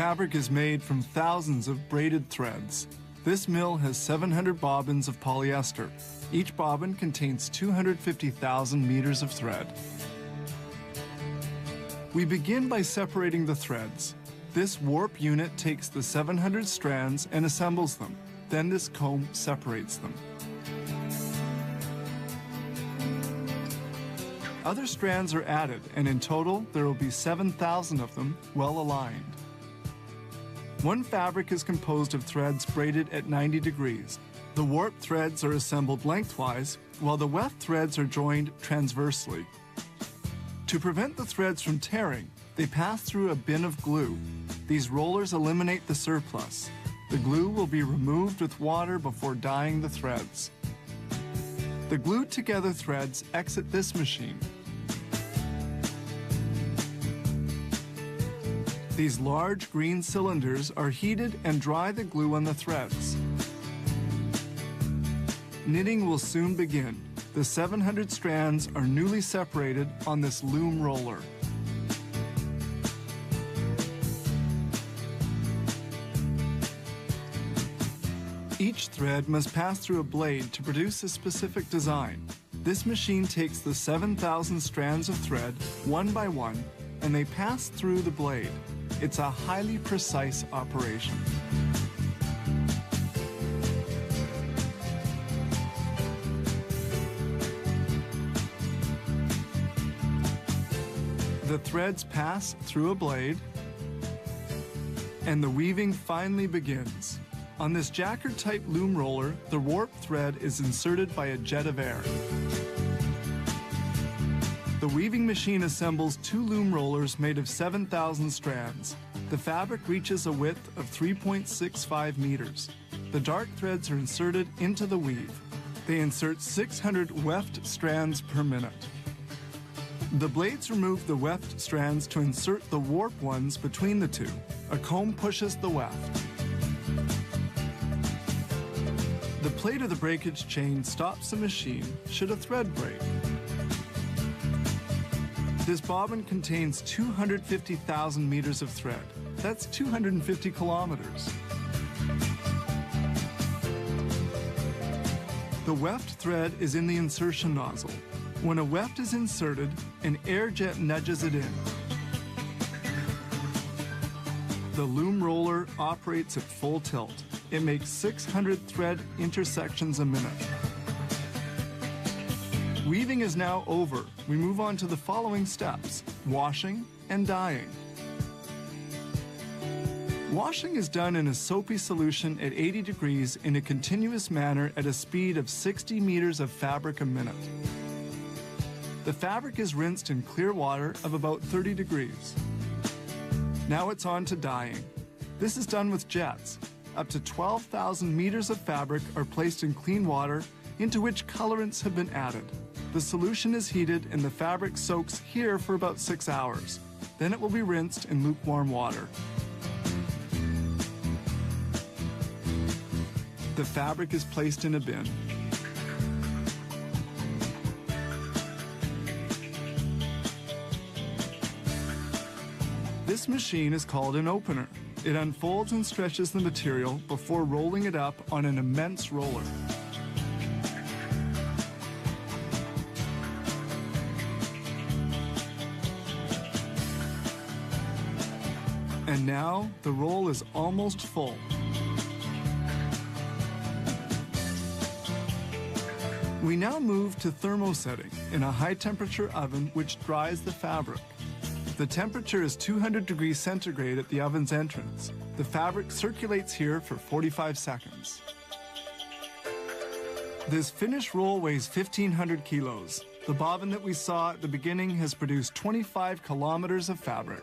Fabric is made from thousands of braided threads. This mill has 700 bobbins of polyester. Each bobbin contains 250,000 meters of thread. We begin by separating the threads. This warp unit takes the 700 strands and assembles them. Then this comb separates them. Other strands are added, and in total, there will be 7,000 of them well aligned. One fabric is composed of threads braided at 90 degrees. The warp threads are assembled lengthwise, while the weft threads are joined transversely. To prevent the threads from tearing, they pass through a bin of glue. These rollers eliminate the surplus. The glue will be removed with water before dyeing the threads. The glued together threads exit this machine. These large green cylinders are heated and dry the glue on the threads. Knitting will soon begin. The 700 strands are newly separated on this loom roller. Each thread must pass through a blade to produce a specific design. This machine takes the 7,000 strands of thread one by one, and they pass through the blade. It's a highly precise operation. The threads pass through a blade, and the weaving finally begins. On this jacker-type loom roller, the warp thread is inserted by a jet of air. The weaving machine assembles two loom rollers made of 7,000 strands. The fabric reaches a width of 3.65 meters. The dark threads are inserted into the weave. They insert 600 weft strands per minute. The blades remove the weft strands to insert the warp ones between the two. A comb pushes the weft. The plate of the breakage chain stops the machine should a thread break. This bobbin contains 250,000 meters of thread. That's 250 kilometers. The weft thread is in the insertion nozzle. When a weft is inserted, an air jet nudges it in. The loom roller operates at full tilt. It makes 600 thread intersections a minute. Weaving is now over. We move on to the following steps: washing and dyeing. Washing is done in a soapy solution at 80 degrees in a continuous manner at a speed of 60 meters of fabric a minute. The fabric is rinsed in clear water of about 30 degrees. Now it's on to dyeing. This is done with jets. Up to 12,000 meters of fabric are placed in clean water into which colorants have been added. The solution is heated and the fabric soaks here for about 6 hours. Then it will be rinsed in lukewarm water. The fabric is placed in a bin. This machine is called an opener. It unfolds and stretches the material before rolling it up on an immense roller. And now the roll is almost full. We now move to thermosetting in a high-temperature oven which dries the fabric. The temperature is 200 degrees centigrade at the oven's entrance. The fabric circulates here for 45 seconds. This finished roll weighs 1,500 kilos. The bobbin that we saw at the beginning has produced 25 kilometers of fabric.